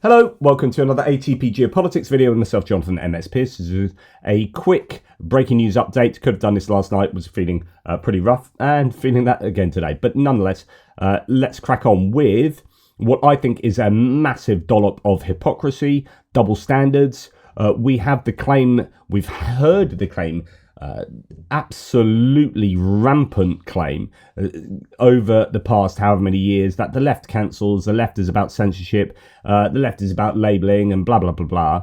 Hello, welcome to another ATP Geopolitics video with myself, Jonathan MS Pearce. This is a quick breaking news update. Could have done this last night, was feeling pretty rough and feeling that again today. But nonetheless, let's crack on with what I think is a massive dollop of hypocrisy, double standards. We have the claim, we've heard the claim, absolutely rampant claim over the past however many years that the left cancels, the left is about censorship, the left is about labelling and blah, blah, blah, blah.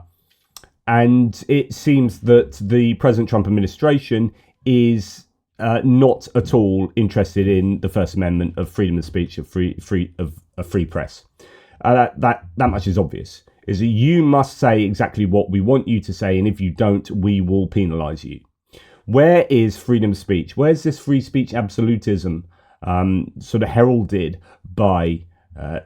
And it seems that the President Trump administration is not at all interested in the First Amendment of freedom of speech, of free press. That much is obvious. Is that you must say exactly what we want you to say, and if you don't, we will penalise you. Where is freedom of speech? Where's this free speech absolutism sort of heralded by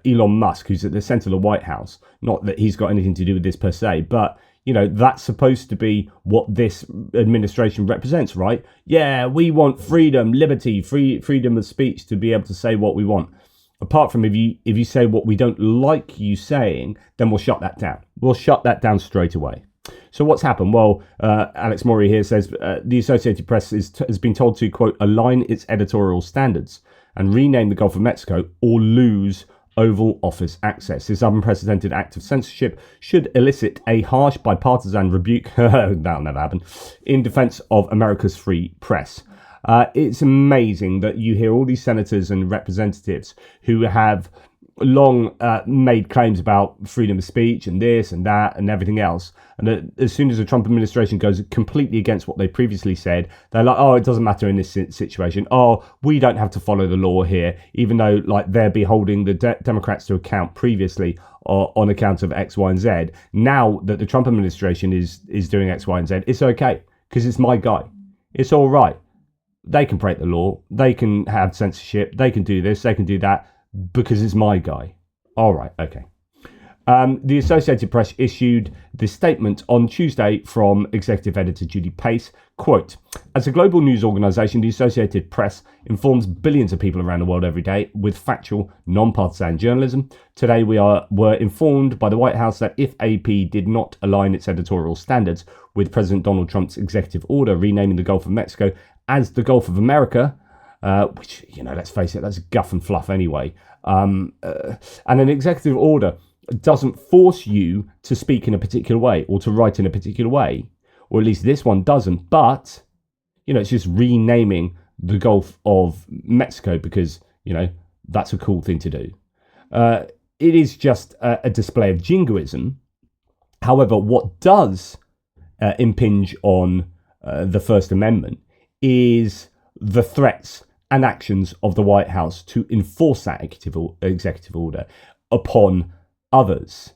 Elon Musk, who's at the centre of the White House? Not that he's got anything to do with this per se, but, you know, that's supposed to be what this administration represents, right? Yeah, we want freedom, liberty, freedom of speech to be able to say what we want. Apart from if you say what we don't like you saying, then we'll shut that down. We'll shut that down straight away. So what's happened? Well, Alex Maury here says the Associated Press has been told to, quote, align its editorial standards and rename the Gulf of Mexico or lose Oval Office access. This unprecedented act of censorship should elicit a harsh bipartisan rebuke, that'll never happen, in defense of America's free press. It's amazing that you hear all these senators and representatives who have long made claims about freedom of speech and this and that and everything else. And as soon as the Trump administration goes completely against what they previously said, they're like, oh, it doesn't matter in this situation. Oh, we don't have to follow the law here, even though like they're beholding the Democrats to account previously on account of X, Y, and Z. Now that the Trump administration is doing X, Y, and Z, it's okay because it's my guy. It's all right. They can break the law. They can have censorship. They can do this. They can do that because it's my guy. All right. Okay. The Associated Press issued this statement on Tuesday from executive editor Judy Pace, quote, as a global news organization, the Associated Press informs billions of people around the world every day with factual, non-partisan journalism. Today, were informed by the White House that if AP did not align its editorial standards with President Donald Trump's executive order renaming the Gulf of Mexico as the Gulf of America, which, you know, let's face it, that's guff and fluff anyway, and an executive order doesn't force you to speak in a particular way or to write in a particular way, or at least this one doesn't, but, you know, it's just renaming the Gulf of Mexico because, you know, that's a cool thing to do. It is just a display of jingoism. However, what does impinge on the First Amendment is the threats and actions of the White House to enforce that executive order upon others.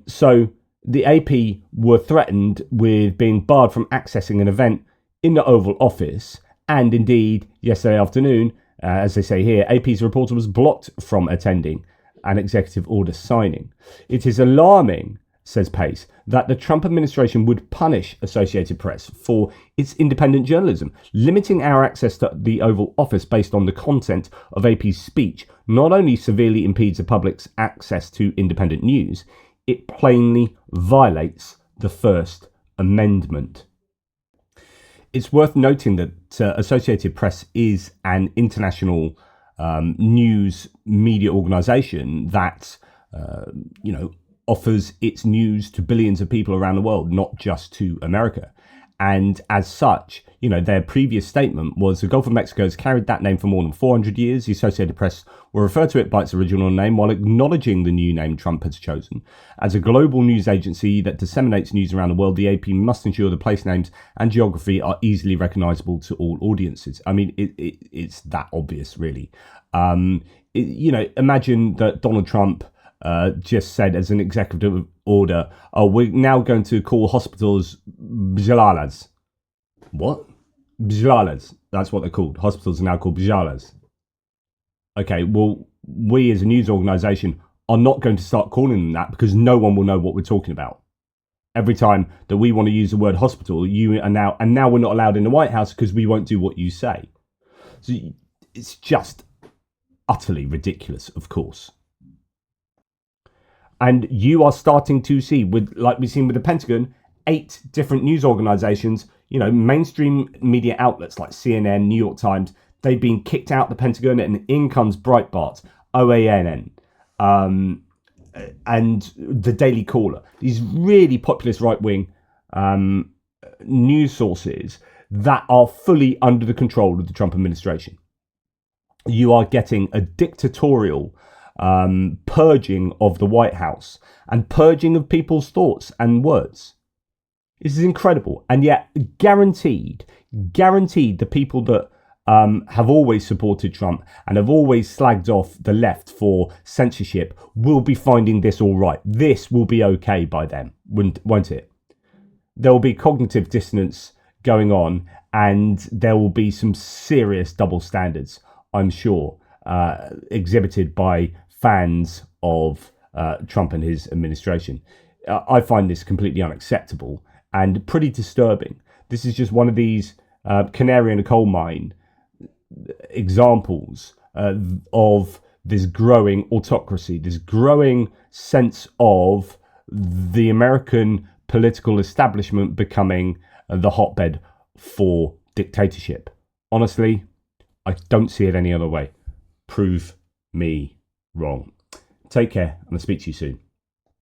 So the AP were threatened with being barred from accessing an event in the Oval Office, and indeed yesterday afternoon, as they say here, AP's reporter was blocked from attending an executive order signing. It is alarming, says Pace, that the Trump administration would punish Associated Press for its independent journalism. Limiting our access to the Oval Office based on the content of AP's speech not only severely impedes the public's access to independent news, it plainly violates the First Amendment. It's worth noting that Associated Press is an international news media organization that, you know, offers its news to billions of people around the world, not just to America. And as such, you know, their previous statement was the Gulf of Mexico has carried that name for more than 400 years. The Associated Press will refer to it by its original name while acknowledging the new name Trump has chosen. As a global news agency that disseminates news around the world, the AP must ensure the place names and geography are easily recognizable to all audiences. I mean, it's that obvious, really. You know, imagine that Donald Trump just said as an executive order, oh, we're now going to call hospitals bjalalas. What? Bjalalas. That's what they're called. Hospitals are now called bjalalas. Okay, well, we as a news organisation are not going to start calling them that because no one will know what we're talking about. Every time that we want to use the word hospital, you are now, and now we're not allowed in the White House because we won't do what you say. So it's just utterly ridiculous, of course. And you are starting to see, with like we've seen with the Pentagon, 8 different news organizations, mainstream media outlets like CNN, New York Times, they've been kicked out the Pentagon, and in comes Breitbart, OANN, and the Daily Caller. These really populist right-wing news sources that are fully under the control of the Trump administration. You are getting a dictatorial purging of the White House and purging of people's thoughts and words. This is incredible. And yet guaranteed the people that have always supported Trump and have always slagged off the left for censorship will be finding this all right. This will be okay by them, won't it? There will be cognitive dissonance going on, and there will be some serious double standards, I'm sure, exhibited by fans of Trump and his administration. I find this completely unacceptable and pretty disturbing. This is just one of these canary in a coal mine examples of this growing autocracy, this growing sense of the American political establishment becoming the hotbed for dictatorship. Honestly, I don't see it any other way. Prove me wrong. Take care, and I'll speak to you soon.